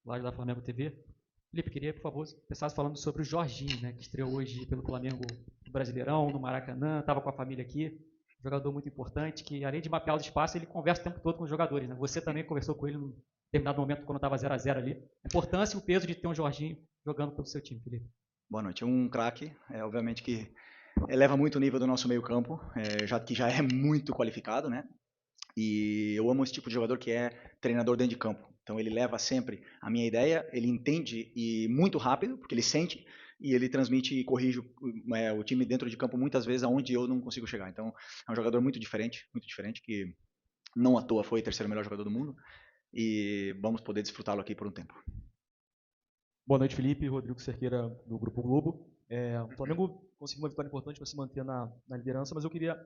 lá da Flamengo TV. Felipe, queria, por favor, começasse falando sobre o Jorginho, né, que estreou hoje pelo Flamengo no Brasileirão, no Maracanã, estava com a família aqui. Jogador muito importante, que além de mapear os espaços, ele conversa o tempo todo com os jogadores. Né? Você também conversou com ele num determinado momento, quando estava 0 a 0 ali. A importância e o peso de ter um Jorginho jogando pelo seu time, Felipe. Boa noite. Um craque, obviamente que eleva muito o nível do nosso meio campo, que já é muito qualificado, né? E eu amo esse tipo de jogador que é treinador dentro de campo. Então ele leva sempre a minha ideia, ele entende e muito rápido, porque ele sente e ele transmite e corrige o time dentro de campo muitas vezes aonde eu não consigo chegar. Então é um jogador muito diferente, que não à toa foi o terceiro melhor jogador do mundo e vamos poder desfrutá-lo aqui por um tempo. Boa noite, Felipe. Rodrigo Cerqueira, do Grupo Globo. O Flamengo conseguiu uma vitória importante para se manter na liderança, mas eu queria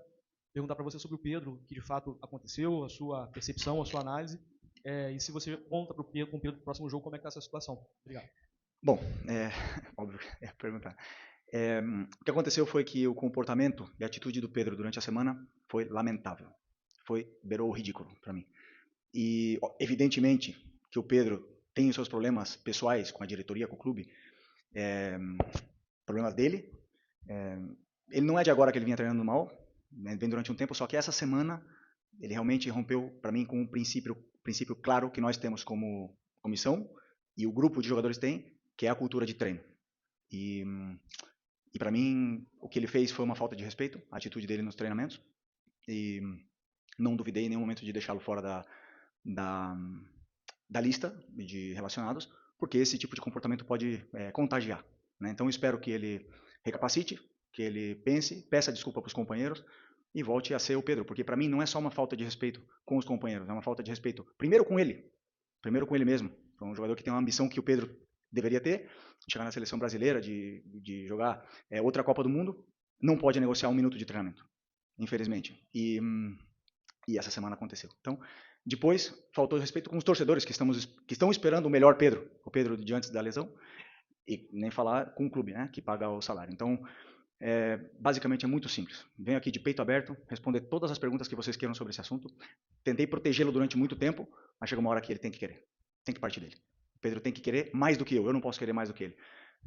perguntar para você sobre o Pedro, o que de fato aconteceu, a sua percepção, a sua análise, e se você conta com o Pedro no próximo jogo, como é que está essa situação. Obrigado. Bom, óbvio, perguntar. O que aconteceu foi que o comportamento e a atitude do Pedro durante a semana foi lamentável. Beirou o ridículo para mim. E, evidentemente, que o Pedro tem os seus problemas pessoais com a diretoria, com o clube, problemas dele. Ele não é de agora que ele vinha treinando mal, né, vem durante um tempo, só que essa semana ele realmente rompeu para mim com um princípio claro que nós temos como comissão e o grupo de jogadores tem, que é a cultura de treino. E para mim, o que ele fez foi uma falta de respeito, a atitude dele nos treinamentos, e não duvidei em nenhum momento de deixá-lo fora da lista de relacionados, porque esse tipo de comportamento pode contagiar. Né? Então, eu espero que ele recapacite, que ele pense, peça desculpa para os companheiros e volte a ser o Pedro, porque para mim não é só uma falta de respeito com os companheiros, é uma falta de respeito primeiro com ele mesmo. É um jogador que tem uma ambição que o Pedro deveria ter, de chegar na seleção brasileira, de jogar outra Copa do Mundo, não pode negociar 1 minuto de treinamento, infelizmente. E essa semana aconteceu. Então, depois, faltou respeito com os torcedores que estão esperando o melhor Pedro, o Pedro de antes da lesão, e nem falar com o clube, né, que paga o salário. Então, basicamente é muito simples. Venho aqui de peito aberto, responder todas as perguntas que vocês queiram sobre esse assunto. Tentei protegê-lo durante muito tempo, mas chega uma hora que ele tem que querer. Tem que partir dele. O Pedro tem que querer mais do que eu não posso querer mais do que ele.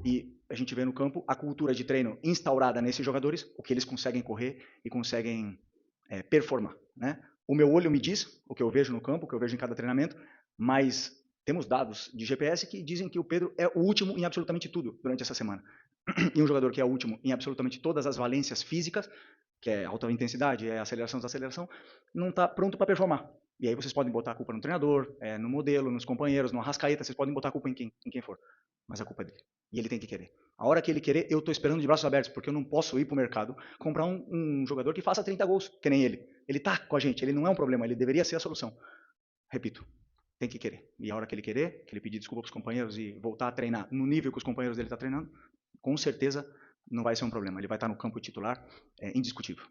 E a gente vê no campo a cultura de treino instaurada nesses jogadores, o que eles conseguem correr e conseguem performar. Né? O meu olho me diz o que eu vejo no campo, o que eu vejo em cada treinamento, mas temos dados de GPS que dizem que o Pedro é o último em absolutamente tudo durante essa semana. E um jogador que é o último em absolutamente todas as valências físicas, que é alta intensidade, é aceleração, desaceleração, não está pronto para performar. E aí vocês podem botar a culpa no treinador, no modelo, nos companheiros, no Arrascaeta, vocês podem botar a culpa em quem for. Mas a culpa é dele. E ele tem que querer. A hora que ele querer, eu estou esperando de braços abertos, porque eu não posso ir para o mercado comprar um jogador que faça 30 gols, que nem ele. Ele está com a gente, ele não é um problema, ele deveria ser a solução. Repito, tem que querer. E a hora que ele querer, que ele pedir desculpa para os companheiros e voltar a treinar no nível que os companheiros dele estão treinando, com certeza não vai ser um problema. Ele vai estar no campo titular, indiscutível.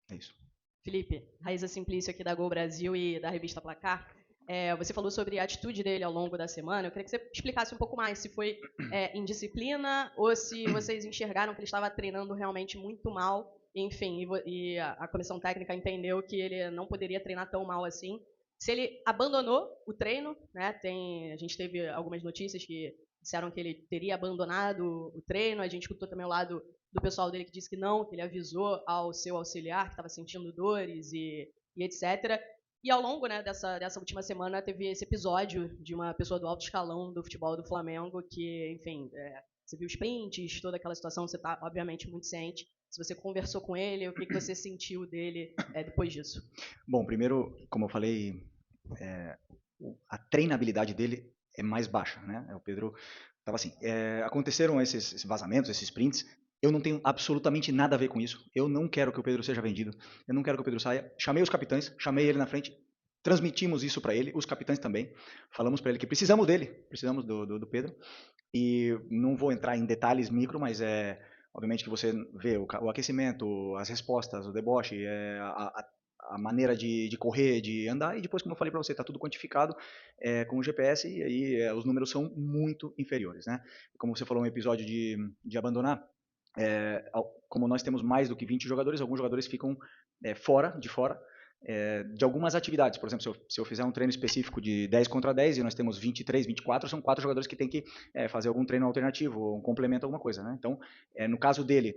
É isso. Felipe, Raíza Simplício aqui da Gol Brasil e da revista Placar. Você falou sobre a atitude dele ao longo da semana. Eu queria que você explicasse um pouco mais se foi indisciplina ou se vocês enxergaram que ele estava treinando realmente muito mal. Enfim, e a comissão técnica entendeu que ele não poderia treinar tão mal assim. Se ele abandonou o treino, né? A gente teve algumas notícias que disseram que ele teria abandonado o treino. A gente escutou também o lado do pessoal dele que disse que não, que ele avisou ao seu auxiliar que estava sentindo dores e etc. E ao longo, né, dessa última semana teve esse episódio de uma pessoa do alto escalão do futebol do Flamengo que, enfim, você viu os prints, toda aquela situação, você está obviamente muito ciente. Se você conversou com ele, o que você sentiu dele depois disso? Bom, primeiro, como eu falei, a treinabilidade dele é mais baixa, né? O Pedro estava assim. Aconteceram esses vazamentos, esses prints. Eu não tenho absolutamente nada a ver com isso. Eu não quero que o Pedro seja vendido. Eu não quero que o Pedro saia. Chamei os capitães, chamei ele na frente, transmitimos isso para ele, os capitães também. Falamos para ele que precisamos dele, precisamos do Pedro. E não vou entrar em detalhes micro, mas obviamente que você vê o aquecimento, as respostas, o deboche, a maneira de correr, de andar, e depois, como eu falei para você, está tudo quantificado com o GPS, e aí os números são muito inferiores. Né? Como você falou, um episódio de abandonar, como nós temos mais do que 20 jogadores, alguns jogadores ficam de fora, de algumas atividades. Por exemplo, se eu fizer um treino específico de 10 contra 10 e nós temos 23, 24, são 4 jogadores que têm que fazer algum treino alternativo, um complemento, alguma coisa, né? Então, no caso dele,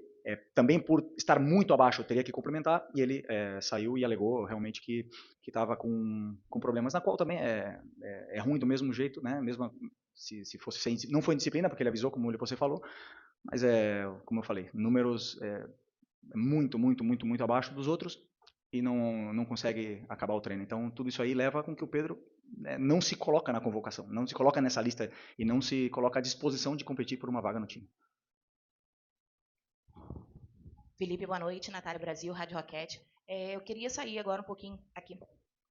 também por estar muito abaixo, eu teria que complementar, e ele saiu e alegou realmente que estava com problemas, na qual também é ruim do mesmo jeito, né? Mesmo se fosse não foi indisciplina, porque ele avisou, como você falou, mas como eu falei, números muito, muito, muito, muito abaixo dos outros, e não consegue acabar o treino. Então, tudo isso aí leva com que o Pedro não se coloca na convocação, não se coloca nessa lista e não se coloca à disposição de competir por uma vaga no time. Felipe, boa noite. Natália Brasil, Rádio Roquete. Eu queria sair agora um pouquinho aqui.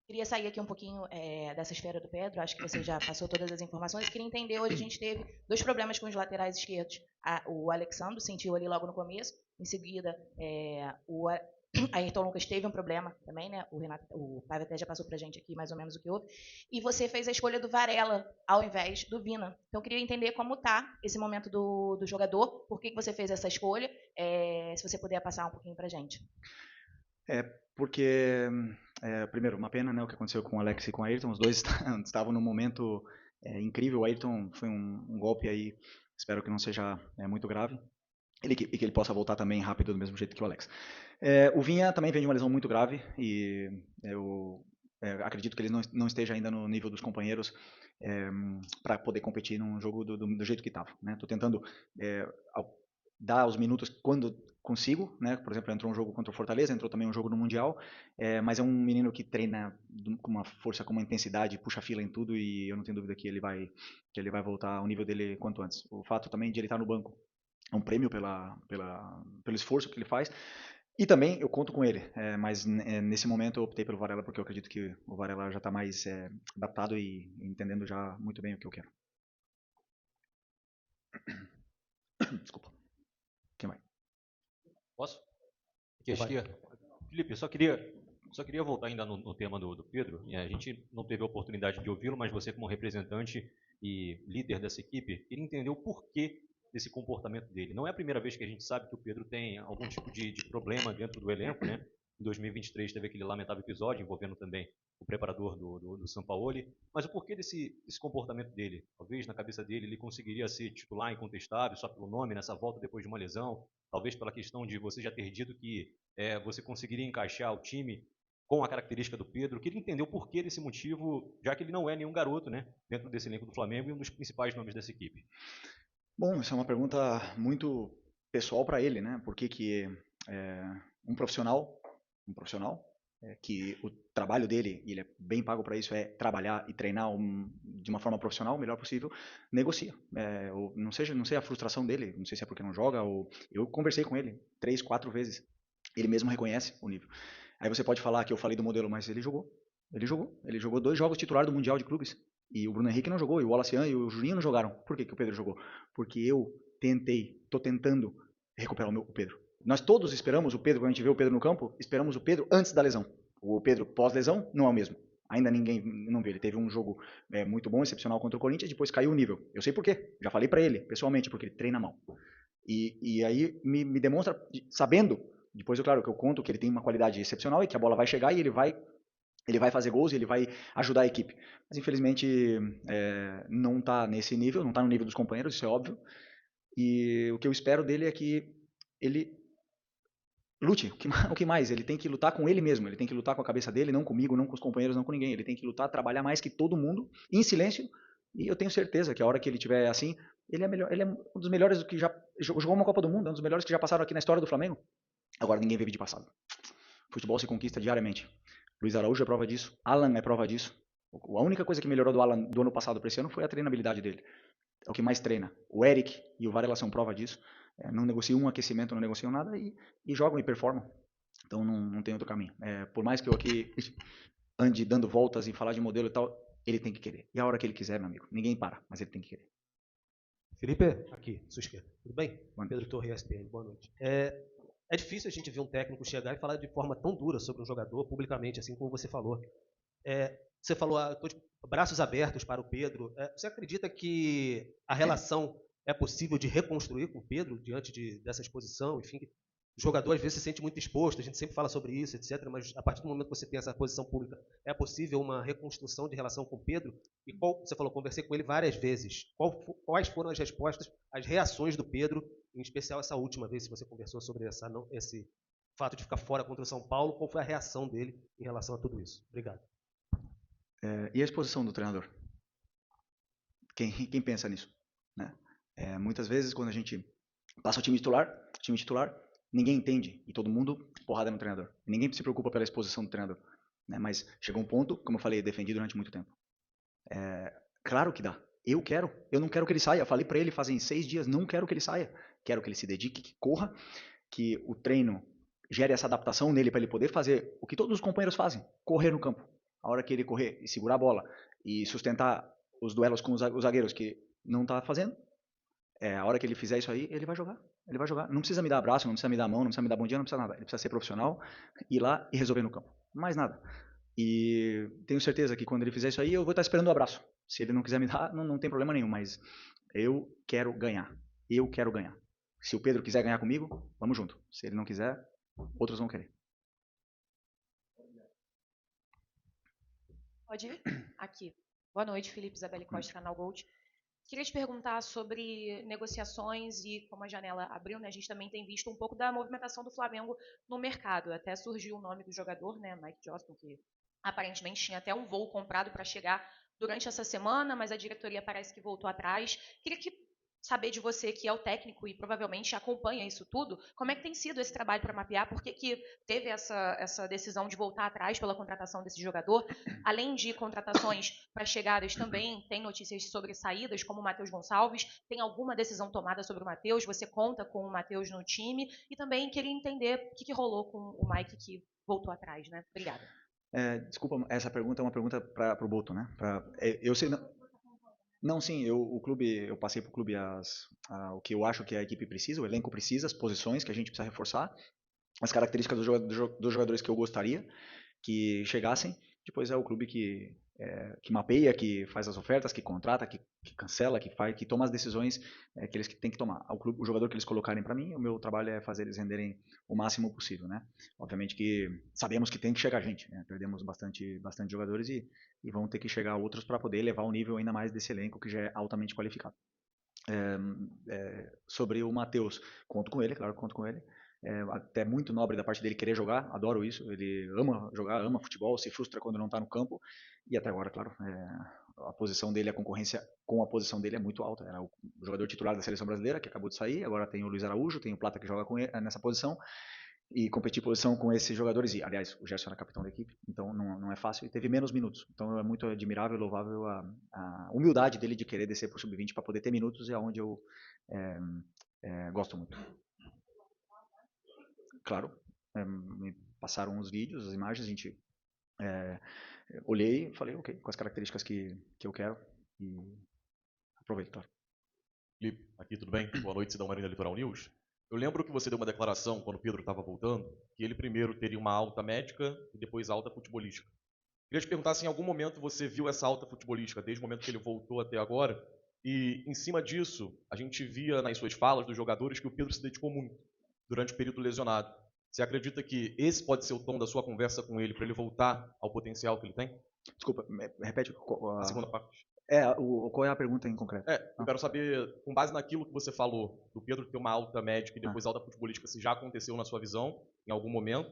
Queria sair aqui um pouquinho dessa esfera do Pedro. Acho que você já passou todas as informações. Queria entender, hoje a gente teve 2 problemas com os laterais esquerdos. O Alexandre sentiu ali logo no começo. Em seguida, o Ayrton Lucas teve um problema também, né? O Paiva até já passou pra gente aqui mais ou menos o que houve. E você fez a escolha do Varela ao invés do Vina. Então eu queria entender como está esse momento do jogador, por que você fez essa escolha, se você puder passar um pouquinho pra gente. Porque, primeiro, uma pena, né, o que aconteceu com o Alex e com o Ayrton. Os dois estavam num momento incrível. O Ayrton foi um golpe aí, espero que não seja muito grave. E que ele possa voltar também rápido, do mesmo jeito que o Alex. O Vinha também vem de uma lesão muito grave e eu acredito que ele não esteja ainda no nível dos companheiros para poder competir num jogo do jeito que estava. Estou tentando dar os minutos quando consigo, né? Por exemplo, entrou um jogo contra o Fortaleza, entrou também um jogo no Mundial, mas é um menino que treina com uma força, com uma intensidade, puxa fila em tudo, e eu não tenho dúvida que ele vai voltar ao nível dele quanto antes. O fato também de ele estar no banco é um prêmio pelo esforço que ele faz. E também eu conto com ele, mas nesse momento eu optei pelo Varela porque eu acredito que o Varela já está mais adaptado e entendendo já muito bem o que eu quero. Desculpa. Quem vai? Posso? Aqui à esquerda. Felipe, eu só queria voltar ainda no tema do Pedro. A gente não teve a oportunidade de ouvi-lo, mas você como representante e líder dessa equipe, queria entender o porquê desse comportamento dele. Não é a primeira vez que a gente sabe que o Pedro tem algum tipo de problema dentro do elenco, né? Em 2023 teve aquele lamentável episódio envolvendo também o preparador do Sampaoli. Mas o porquê desse comportamento dele? Talvez na cabeça dele ele conseguiria ser titular incontestável só pelo nome nessa volta depois de uma lesão. Talvez pela questão de você já ter dito que você conseguiria encaixar o time com a característica do Pedro. Queria entender o porquê desse motivo, já que ele não é nenhum garoto, né? Dentro desse elenco do Flamengo e um dos principais nomes dessa equipe. Bom, essa é uma pergunta muito pessoal para ele, né? Por que um profissional que o trabalho dele, e ele é bem pago para isso, é trabalhar e treinar de uma forma profissional, o melhor possível, negocia. Não sei a frustração dele, não sei se é porque não joga, eu conversei com ele 3, 4 vezes, ele mesmo reconhece o nível. Aí você pode falar que eu falei do modelo, mas ele jogou 2 jogos titular do Mundial de Clubes, e o Bruno Henrique não jogou, e o Wallacian e o Juninho não jogaram. Por que o Pedro jogou? Porque eu estou tentando recuperar o Pedro. Nós todos esperamos o Pedro, quando a gente vê o Pedro no campo, esperamos o Pedro antes da lesão. O Pedro pós-lesão não é o mesmo. Ainda ninguém não vê. Ele teve um jogo muito bom, excepcional contra o Corinthians, depois caiu o nível. Eu sei por quê. Já falei para ele, pessoalmente, porque ele treina mal. E aí me demonstra, sabendo, depois claro que eu conto que ele tem uma qualidade excepcional e que a bola vai chegar e ele vai fazer gols e ele vai ajudar a equipe. Mas infelizmente não está nesse nível, não está no nível dos companheiros, isso é óbvio. E o que eu espero dele é que ele lute. O que mais? Ele tem que lutar com ele mesmo, ele tem que lutar com a cabeça dele, não comigo, não com os companheiros, não com ninguém. Ele tem que lutar, trabalhar mais que todo mundo, em silêncio. E eu tenho certeza que a hora que ele estiver assim, ele é melhor, ele é um dos melhores que já jogou uma Copa do Mundo, é um dos melhores que já passaram aqui na história do Flamengo. Agora ninguém vive de passado. Futebol se conquista diariamente. Luiz Araújo é prova disso, Alan é prova disso. A única coisa que melhorou do Alan do ano passado para esse ano foi a treinabilidade dele. É o que mais treina. O Eric e o Varela são prova disso. Não negociam um aquecimento, não negociam nada e jogam e performam. Então não tem outro caminho. Por mais que eu aqui ande dando voltas e falar de modelo e tal, ele tem que querer. E a hora que ele quiser, meu amigo, ninguém para, mas ele tem que querer. Felipe, aqui, sua esquerda. Tudo bem? Pedro Torre, ESPN, boa noite. É difícil a gente ver um técnico chegar e falar de forma tão dura sobre um jogador, publicamente, assim como você falou. Você falou, estou de braços abertos para o Pedro. Você acredita que a relação é possível de reconstruir com o Pedro diante dessa exposição, enfim, jogador às vezes se sente muito exposto, a gente sempre fala sobre isso, etc. Mas a partir do momento que você tem essa posição pública, é possível uma reconstrução de relação com o Pedro? E você falou, conversei com ele várias vezes. Quais foram as respostas, as reações do Pedro, em especial essa última vez, se você conversou sobre esse fato de ficar fora contra o São Paulo, qual foi a reação dele em relação a tudo isso? Obrigado. E a exposição do treinador? Quem pensa nisso? Né? Muitas vezes, quando a gente passa o time titular, ninguém entende, e todo mundo porrada no treinador. Ninguém se preocupa pela exposição do treinador. Né? Mas chegou um ponto, como eu falei, defendi durante muito tempo. Claro que dá. Eu não quero que ele saia. Falei para ele fazem 6 dias, não quero que ele saia. Quero que ele se dedique, que corra, que o treino gere essa adaptação nele para ele poder fazer o que todos os companheiros fazem, correr no campo. A hora que ele correr e segurar a bola e sustentar os duelos com os zagueiros que não está fazendo, a hora que ele fizer isso aí, ele vai jogar. Ele vai jogar. Não precisa me dar abraço, não precisa me dar mão, não precisa me dar bom dia, não precisa nada. Ele precisa ser profissional, ir lá e resolver no campo. Mais nada. E tenho certeza que quando ele fizer isso aí, eu vou estar esperando o abraço. Se ele não quiser me dar, não tem problema nenhum, mas eu quero ganhar. Eu quero ganhar. Se o Pedro quiser ganhar comigo, vamos junto. Se ele não quiser, outros vão querer. Pode ir? Aqui. Boa noite, Felipe Isabelle Costa, Canal Gold. Queria te perguntar sobre negociações e como a janela abriu, né? A gente também tem visto um pouco da movimentação do Flamengo no mercado. Até surgiu o nome do jogador, né? Mike Johnston, que aparentemente tinha até um voo comprado para chegar durante essa semana, mas a diretoria parece que voltou atrás. Queria saber de você, que é o técnico e provavelmente acompanha isso tudo, como é que tem sido esse trabalho para mapear? Por que teve essa decisão de voltar atrás pela contratação desse jogador? Além de contratações para chegadas, também tem notícias sobre saídas, como o Matheus Gonçalves. Tem alguma decisão tomada sobre o Matheus? Você conta com o Matheus no time? E também queria entender o que rolou com o Mike, que voltou atrás, né? Obrigada. Desculpa, essa pergunta é uma pergunta para o Boto, né? Eu sei... Não, sim, eu passei para o clube o que eu acho que a equipe precisa, o elenco precisa, as posições que a gente precisa reforçar, as características dos jogadores que eu gostaria que chegassem. Depois é o clube que mapeia, que faz as ofertas, que contrata, que cancela, que toma as decisões que eles têm que tomar. O jogador que eles colocarem para mim, o meu trabalho é fazer eles renderem o máximo possível, né? Obviamente que sabemos que tem que chegar gente, né? Perdemos bastante jogadores e vão ter que chegar outros para poder elevar o nível ainda mais desse elenco que já é altamente qualificado. Sobre o Matheus, conto com ele, claro que conto com ele. Até muito nobre da parte dele querer jogar, adoro isso, ele ama jogar, ama futebol, se frustra quando não está no campo, e até agora, claro, a posição dele, a concorrência com a posição dele é muito alta. Era o jogador titular da seleção brasileira, que acabou de sair, agora tem o Luiz Araújo, tem o Plata que joga com ele, nessa posição, e competir posição com esses jogadores, e aliás, o Gerson era capitão da equipe, então não é fácil, e teve menos minutos, então é muito admirável e louvável a humildade dele de querer descer para o sub-20 para poder ter minutos, é onde eu gosto muito. Claro, me passaram os vídeos, as imagens, a gente olhei e falei, ok, com as características que eu quero, e aproveito, claro. Felipe, aqui tudo bem? Boa noite, Cidão Marina Litoral News. Eu lembro que você deu uma declaração, quando o Pedro estava voltando, que ele primeiro teria uma alta médica e depois alta futebolística. Queria te perguntar se em algum momento você viu essa alta futebolística, desde o momento que ele voltou até agora, e em cima disso, a gente via nas suas falas dos jogadores que o Pedro se dedicou muito durante o período lesionado. Você acredita que esse pode ser o tom da sua conversa com ele, para ele voltar ao potencial que ele tem? Desculpa, repete a segunda parte. Qual é a pergunta em concreto? Eu quero saber, com base naquilo que você falou, do Pedro ter uma alta médica e depois alta futebolística, se já aconteceu na sua visão, em algum momento,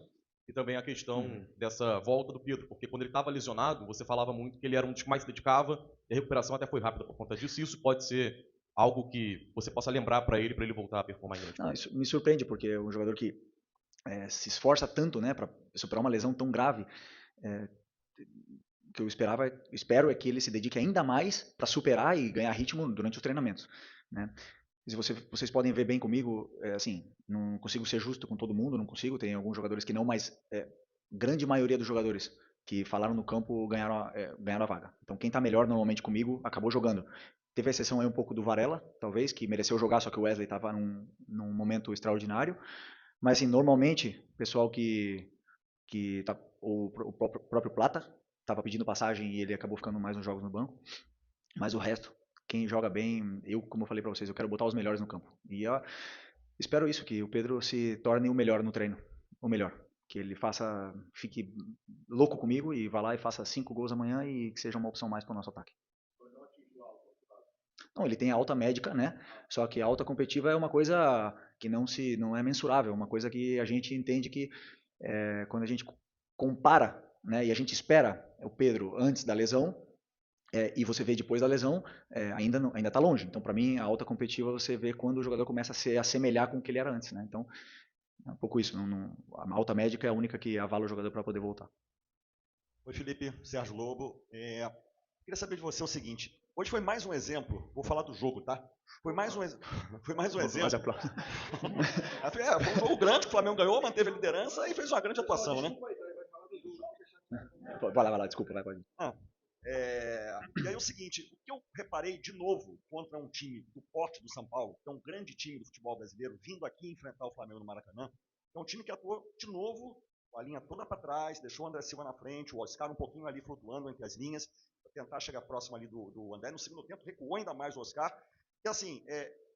e também a questão dessa volta do Pedro, porque quando ele estava lesionado, você falava muito que ele era um dos que mais se dedicava, e a recuperação até foi rápida por conta disso, e isso pode ser algo que você possa lembrar para ele voltar a performar em grande. Isso me surpreende, porque é um jogador que se esforça tanto, né, para superar uma lesão tão grave, que eu espero é que ele se dedique ainda mais para superar e ganhar ritmo durante os treinamentos, né? Se vocês podem ver bem comigo, assim, não consigo ser justo com todo mundo, não consigo, tem alguns jogadores que não, mas grande maioria dos jogadores que falaram no campo ganharam a vaga. Então quem está melhor normalmente comigo acabou jogando. Teve a exceção aí um pouco do Varela, talvez, que mereceu jogar, só que o Wesley estava num momento extraordinário. Mas assim, normalmente, o pessoal o próprio Plata estava pedindo passagem e ele acabou ficando mais uns jogos no banco. Mas o resto, quem joga bem, como eu falei para vocês, eu quero botar os melhores no campo. E Espero isso, que o Pedro se torne o melhor no treino, o melhor. Que ele fique louco comigo e vá lá e faça 5 gols amanhã e que seja uma opção mais para o nosso ataque. Não, ele tem a alta médica, né? Só que a alta competitiva é uma coisa que não é mensurável, uma coisa que a gente entende que quando a gente compara, né, e a gente espera o Pedro antes da lesão, e você vê depois da lesão, ainda está longe. Então, para mim, a alta competitiva você vê quando o jogador começa a se assemelhar com o que ele era antes, né? Então, é um pouco isso. A alta médica é a única que avala o jogador para poder voltar. Oi, Felipe, Sérgio Lobo. Queria saber de você o seguinte. Hoje foi mais um exemplo, vou falar do jogo, tá? Foi mais um exemplo. Foi um jogo grande, o Flamengo ganhou, manteve a liderança e fez uma grande atuação, né? Vai lá, desculpa, vai, pode. E aí o seguinte, o que eu reparei de novo contra um time do porte do São Paulo, que é um grande time do futebol brasileiro, vindo aqui enfrentar o Flamengo no Maracanã, é um time que atuou de novo, com a linha toda para trás, deixou o André Silva na frente, o Oscar um pouquinho ali flutuando entre as linhas, para tentar chegar próximo ali do André. No segundo tempo recuou ainda mais o Oscar. E assim,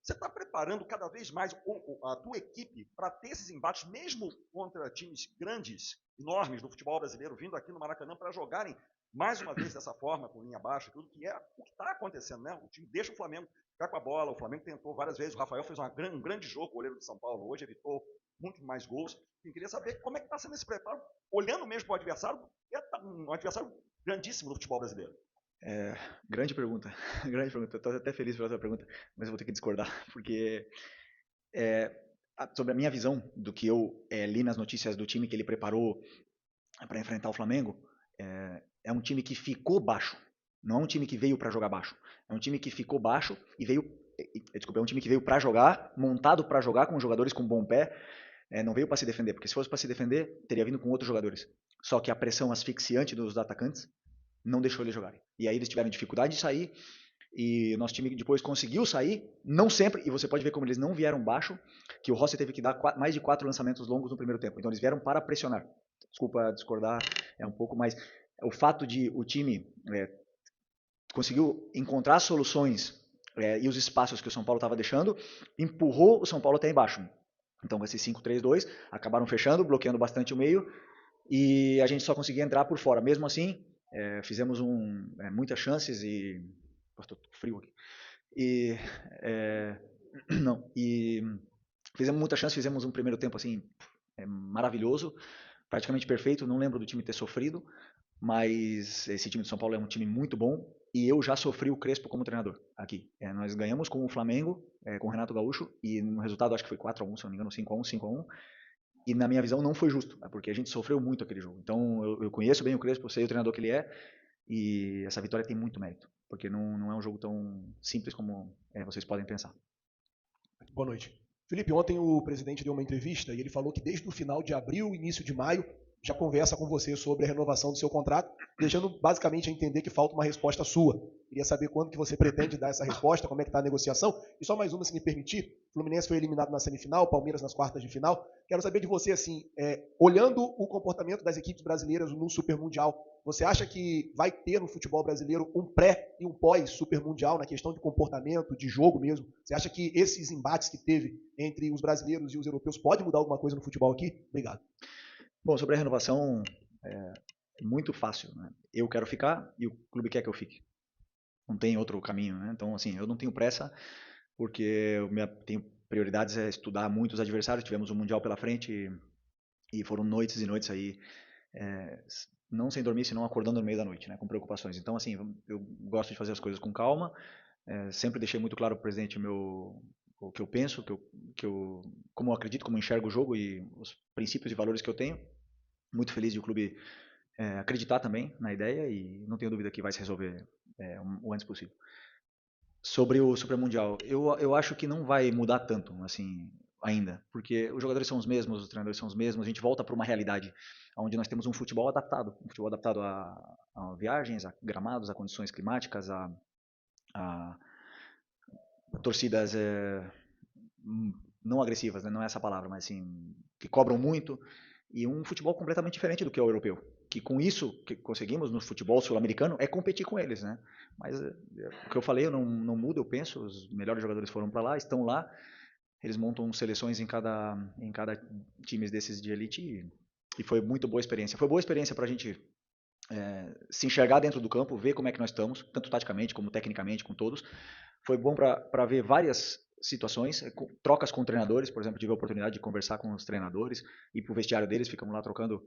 você está preparando cada vez mais a tua equipe para ter esses embates, mesmo contra times grandes, enormes do futebol brasileiro, vindo aqui no Maracanã para jogarem mais uma vez dessa forma, com linha baixa, tudo que é o que está acontecendo, né? O time deixa o Flamengo ficar com a bola, o Flamengo tentou várias vezes, o Rafael fez um grande jogo, o goleiro de São Paulo hoje, evitou muito mais gols. Eu queria saber como é que está sendo esse preparo, olhando mesmo para o adversário, que é um adversário grandíssimo do futebol brasileiro. Grande pergunta. Estou até feliz pela sua pergunta, mas eu vou ter que discordar, porque sobre a minha visão do que eu li nas notícias do time que ele preparou para enfrentar o Flamengo, é um time que ficou baixo, não é um time que veio para jogar baixo, é um time que ficou baixo e é um time que veio para jogar, montado para jogar com jogadores com bom pé, não veio para se defender, porque se fosse para se defender, teria vindo com outros jogadores. Só que a pressão asfixiante dos atacantes não deixou eles jogarem. E aí eles tiveram dificuldade de sair, e o nosso time depois conseguiu sair, não sempre, e você pode ver como eles não vieram baixo, que o Rossi teve que dar mais de 4 lançamentos longos no primeiro tempo. Então eles vieram para pressionar. Desculpa discordar um pouco, mas o fato de o time conseguiu encontrar soluções e os espaços que o São Paulo estava deixando, empurrou o São Paulo até embaixo. Então com esse 5-3-2, acabaram fechando, bloqueando bastante o meio, e a gente só conseguia entrar por fora. Mesmo assim, fizemos muitas chances e... Estou frio aqui. E fizemos muitas chances, fizemos um primeiro tempo assim maravilhoso, praticamente perfeito. Não lembro do time ter sofrido, mas esse time de São Paulo é um time muito bom e eu já sofri o Crespo como treinador aqui. Nós ganhamos com o Flamengo, com o Renato Gaúcho, e no resultado acho que foi 4-1, se não me engano, 5-1, 5-1. E na minha visão não foi justo, porque a gente sofreu muito aquele jogo. Então eu conheço bem o Crespo, sei o treinador que ele é, e essa vitória tem muito mérito, porque não é um jogo tão simples como vocês podem pensar. Boa noite. Felipe, ontem o presidente deu uma entrevista e ele falou que desde o final de abril, início de maio, já conversa com você sobre a renovação do seu contrato, deixando basicamente a entender que falta uma resposta sua. Queria saber quando que você pretende dar essa resposta, como é que está a negociação. E só mais uma, se me permitir, o Fluminense foi eliminado na semifinal, Palmeiras nas quartas de final. Quero saber de você, assim, olhando o comportamento das equipes brasileiras no Super Mundial, você acha que vai ter no futebol brasileiro um pré e um pós-Super Mundial na questão de comportamento, de jogo mesmo? Você acha que esses embates que teve entre os brasileiros e os europeus pode mudar alguma coisa no futebol aqui? Obrigado. Bom, sobre a renovação, é muito fácil, né? Eu quero ficar e o clube quer que eu fique. Não tem outro caminho, né? Então, assim, eu não tenho pressa, porque eu tenho prioridades estudar muito os adversários. Tivemos um Mundial pela frente e foram noites e noites aí, não sem dormir, senão acordando no meio da noite, né? Com preocupações. Então, assim, eu gosto de fazer as coisas com calma. Sempre deixei muito claro para o presidente o que eu penso, como eu acredito, como eu enxergo o jogo e os princípios e valores que eu tenho. Muito feliz de o clube acreditar também na ideia e não tenho dúvida que vai se resolver o antes possível. Sobre o Super Mundial, eu acho que não vai mudar tanto assim ainda, porque os jogadores são os mesmos, os treinadores são os mesmos, a gente volta para uma realidade onde nós temos um futebol adaptado a viagens, a gramados, a condições climáticas, a torcidas não agressivas, né? Não é essa palavra, mas assim, que cobram muito, e um futebol completamente diferente do que é o europeu, que com isso que conseguimos no futebol sul-americano é competir com eles, né? Mas o que eu falei não muda, eu penso, os melhores jogadores foram para lá, estão lá, eles montam seleções em cada time desses de elite e foi muito boa experiência. Foi boa experiência para a gente se enxergar dentro do campo, ver como é que nós estamos, tanto taticamente como tecnicamente, com todos. Foi bom para ver várias situações, trocas com treinadores, por exemplo, tive a oportunidade de conversar com os treinadores, ir para o vestiário deles, ficamos lá trocando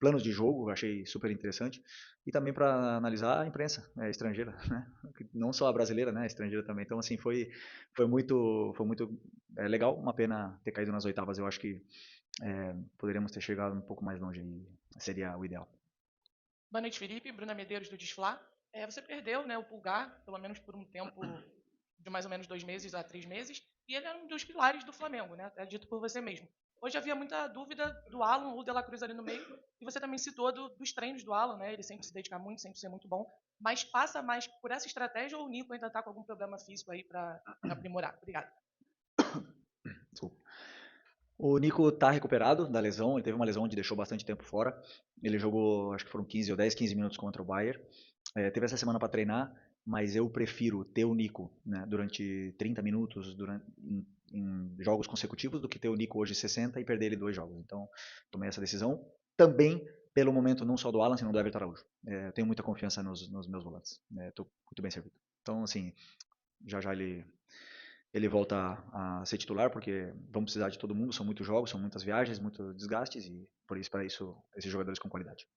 planos de jogo, achei super interessante, e também para analisar a imprensa estrangeira, né? Não só a brasileira, né? A estrangeira também. Então, assim, foi muito legal, uma pena ter caído nas oitavas, eu acho que poderíamos ter chegado um pouco mais longe e seria o ideal. Boa noite, Felipe. Bruna Medeiros, do Desflá. Você perdeu, né, o Pulgar, pelo menos por um tempo de mais ou menos 2 meses a 3 meses, e ele era um dos pilares do Flamengo, né, até dito por você mesmo. Hoje havia muita dúvida do Alan ou de La Cruz ali no meio, e você também citou dos treinos do Alan, né, ele sempre se dedica muito, sempre ser muito bom, mas passa mais por essa estratégia ou o Nico ainda está com algum problema físico aí para aprimorar? Obrigado. Desculpa. O Nico está recuperado da lesão, ele teve uma lesão onde deixou bastante tempo fora, ele jogou, acho que foram 15 ou 10, 15 minutos contra o Bayern, teve essa semana para treinar, mas eu prefiro ter o Nico, né, durante 30 minutos em jogos consecutivos do que ter o Nico hoje 60 e perder ele 2 jogos. Então, tomei essa decisão. Também, pelo momento, não só do Alan, senão do Everton Araújo. Eu tenho muita confiança nos meus volantes. Estou muito bem servido. Então, assim, já ele volta a ser titular, porque vamos precisar de todo mundo. São muitos jogos, são muitas viagens, muitos desgastes, e por isso, para isso, esses jogadores com qualidade.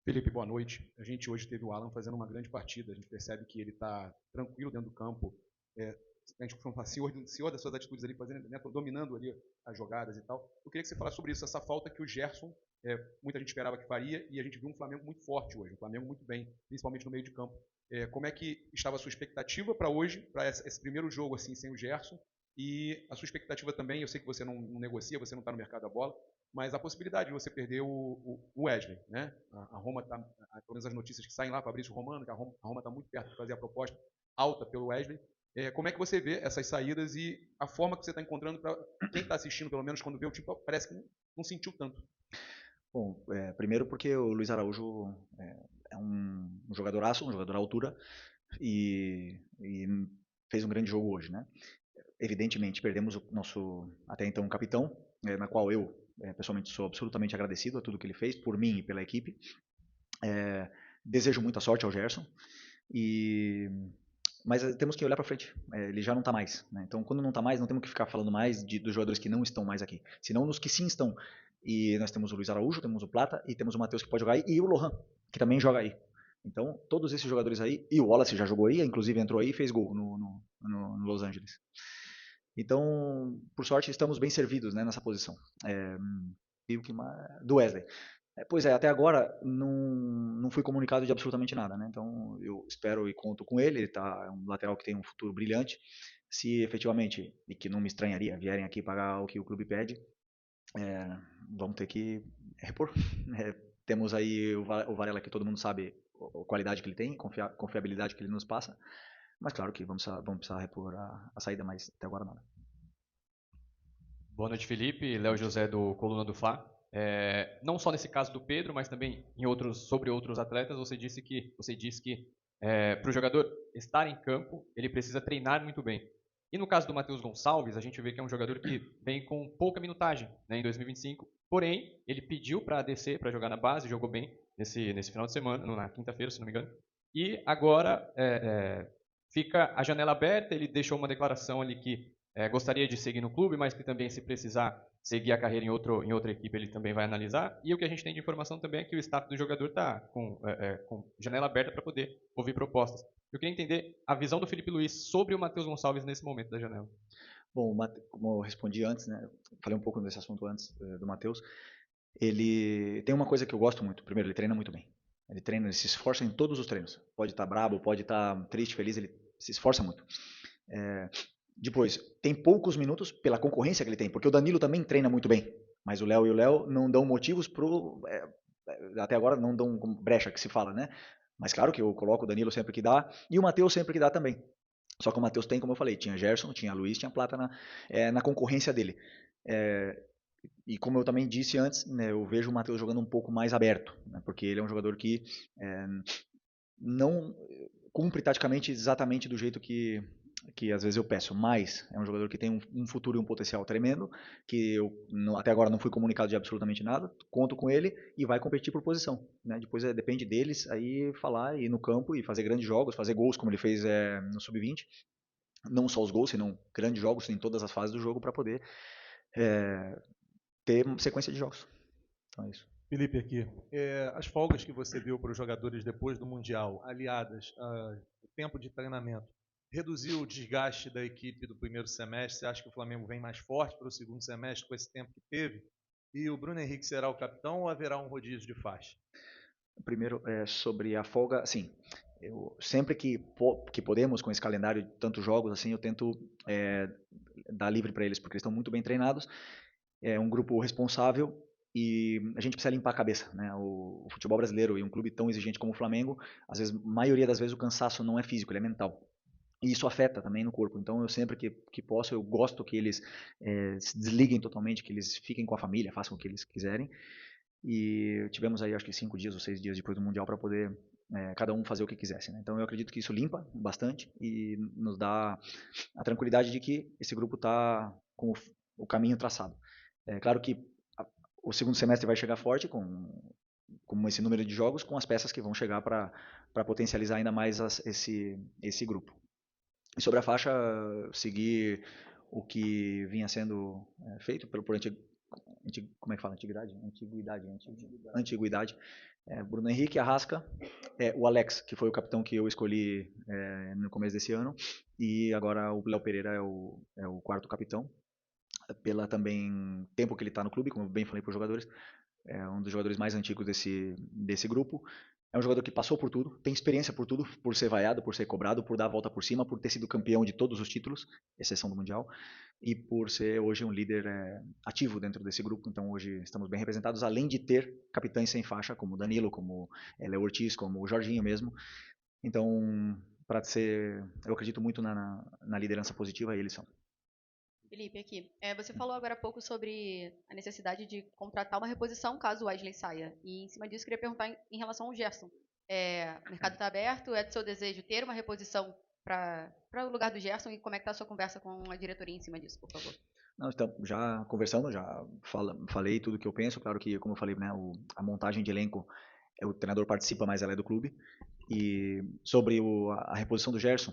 Felipe, boa noite. A gente hoje teve o Alan fazendo uma grande partida. A gente percebe que ele está tranquilo dentro do campo. A gente costuma falar senhor das suas atitudes ali, fazendo, né, dominando ali as jogadas e tal. Eu queria que você falasse sobre isso, essa falta que o Gerson, muita gente esperava que faria, e a gente viu um Flamengo muito forte hoje, um Flamengo muito bem, principalmente no meio de campo. Como é que estava a sua expectativa para hoje, para esse primeiro jogo assim sem o Gerson? E a sua expectativa também, eu sei que você não negocia, você não está no mercado da bola, mas a possibilidade de você perder o Wesley, né? A Roma está, pelo menos as notícias que saem lá, Fabrício Romano, que a Roma está muito perto de fazer a proposta alta pelo Wesley. Como é que você vê essas saídas e a forma que você está encontrando para quem está assistindo, pelo menos quando vê o time, parece que não sentiu tanto? Bom, primeiro porque o Luiz Araújo é um jogadoraço, um jogador à altura, e fez um grande jogo hoje, né? Evidentemente, perdemos o nosso, até então, capitão, na qual eu, pessoalmente, sou absolutamente agradecido a tudo que ele fez, por mim e pela equipe. Desejo muita sorte ao Gerson, mas temos que olhar para frente. Ele já não está mais, né? Então, quando não está mais, não temos que ficar falando mais dos jogadores que não estão mais aqui, senão nos que sim estão. E nós temos o Luiz Araújo, temos o Plata, e temos o Matheus que pode jogar aí, e o Lohan, que também joga aí. Então, todos esses jogadores aí, e o Wallace já jogou aí, inclusive entrou aí e fez gol no Los Angeles. Então, por sorte, estamos bem servidos, né, nessa posição. E o que mais? Do Wesley. Pois é, até agora não fui comunicado de absolutamente nada, né? Então eu espero e conto com ele. Ele é um lateral que tem um futuro brilhante. Se efetivamente, e que não me estranharia, vierem aqui pagar o que o clube pede, vamos ter que repor. Temos aí o Varela, que todo mundo sabe a qualidade que ele tem, confiabilidade que ele nos passa. Mas claro que vamos precisar repor a saída, mas até agora nada. Boa noite, Felipe. Léo José, do Coluna do Fla. Não só nesse caso do Pedro, mas também sobre outros atletas, você disse que para o jogador estar em campo, ele precisa treinar muito bem. E no caso do Matheus Gonçalves, a gente vê que é um jogador que vem com pouca minutagem, né, em 2025. Porém, ele pediu para descer, para jogar na base, jogou bem nesse final de semana, na quinta-feira, se não me engano. E agora fica a janela aberta. Ele deixou uma declaração ali que gostaria de seguir no clube, mas que também, se precisar seguir a carreira em outra equipe, ele também vai analisar. E o que a gente tem de informação também é que o staff do jogador está com janela aberta para poder ouvir propostas. Eu queria entender a visão do Felipe Luiz sobre o Matheus Gonçalves nesse momento da janela. Bom, como eu respondi antes, né, falei um pouco desse assunto antes do Matheus, ele tem uma coisa que eu gosto muito. Primeiro, ele treina muito bem. Ele se esforça em todos os treinos. Pode estar brabo, pode estar triste, feliz, ele se esforça muito. Depois, tem poucos minutos pela concorrência que ele tem, porque o Danilo também treina muito bem, mas o Léo não dão motivos até agora não dão brecha que se fala, né? Mas claro que eu coloco o Danilo sempre que dá, e o Matheus sempre que dá também. Só que o Matheus tem, como eu falei, tinha Gerson, tinha Luiz, tinha Plata na concorrência dele. E como eu também disse antes, né, eu vejo o Matheus jogando um pouco mais aberto, né, porque ele é um jogador que não cumpre taticamente exatamente do jeito que que às vezes eu peço, mas é um jogador que tem um futuro e um potencial tremendo, que eu até agora não fui comunicado de absolutamente nada, conto com ele e vai competir por posição, né? Depois depende deles aí falar, ir no campo e fazer grandes jogos, fazer gols como ele fez no Sub-20, não só os gols, senão grandes jogos em todas as fases do jogo para poder ter sequência de jogos. Então é isso. Felipe, aqui. As folgas que você deu para os jogadores depois do Mundial, aliadas ao tempo de treinamento, reduziu o desgaste da equipe do primeiro semestre? Você acha que o Flamengo vem mais forte para o segundo semestre com esse tempo que teve? E o Bruno Henrique será o capitão ou haverá um rodízio de faixa? Primeiro, sobre a folga, sim. Eu, sempre que podemos, com esse calendário de tantos jogos, assim, eu tento dar livre para eles, porque eles estão muito bem treinados. É um grupo responsável e a gente precisa limpar a cabeça, né? O futebol brasileiro e um clube tão exigente como o Flamengo, às vezes, maioria das vezes, o cansaço não é físico, ele é mental. E isso afeta também no corpo. Então, eu sempre que posso, eu gosto que eles se desliguem totalmente, que eles fiquem com a família, façam o que eles quiserem. E tivemos aí, acho que 5 dias ou 6 dias depois do Mundial para poder cada um fazer o que quisesse, né? Então, eu acredito que isso limpa bastante e nos dá a tranquilidade de que esse grupo está com o caminho traçado. É claro que o segundo semestre vai chegar forte com esse número de jogos, com as peças que vão chegar para potencializar ainda mais esse grupo. E sobre a faixa, seguir o que vinha sendo feito por como é que fala? Antiguidade. Bruno Henrique, Arrasca, o Alex, que foi o capitão que eu escolhi no começo desse ano, e agora o Léo Pereira é o quarto capitão, pela também tempo que ele está no clube, como eu bem falei para os jogadores, é um dos jogadores mais antigos desse grupo. É um jogador que passou por tudo, tem experiência por tudo, por ser vaiado, por ser cobrado, por dar a volta por cima, por ter sido campeão de todos os títulos, exceção do Mundial, e por ser hoje um líder ativo dentro desse grupo. Então hoje estamos bem representados, além de ter capitães sem faixa, como o Danilo, como Léo Ortiz, como o Jorginho mesmo. Então, eu acredito muito na liderança positiva, e eles são. Felipe, aqui. Você falou agora há pouco sobre a necessidade de contratar uma reposição caso o Wesley saia. E em cima disso, queria perguntar em relação ao Gerson. O mercado está aberto, é do seu desejo ter uma reposição para o lugar do Gerson, e como é que está a sua conversa com a diretoria em cima disso, por favor? Não, então, já conversando, já falei tudo o que eu penso. Claro que, como eu falei, né, a montagem de elenco, o treinador participa, mas ela é do clube. E sobre a reposição do Gerson,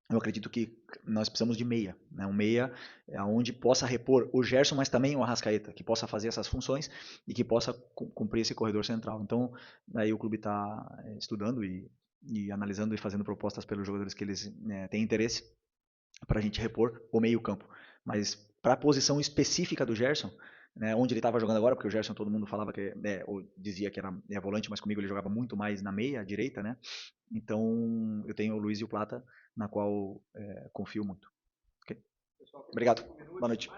eu acredito que nós precisamos de meia, né? Um meia onde possa repor o Gerson, mas também o Arrascaeta, que possa fazer essas funções e que possa cumprir esse corredor central. Então, aí o clube está estudando e analisando e fazendo propostas pelos jogadores que eles têm interesse para a gente repor o meio campo. Mas para a posição específica do Gerson, né, onde ele estava jogando agora, porque o Gerson todo mundo falava ou dizia que era volante, mas comigo ele jogava muito mais na meia, direita, né? Então eu tenho o Luiz e o Plata, na qual confio muito. Okay? Obrigado. Boa noite.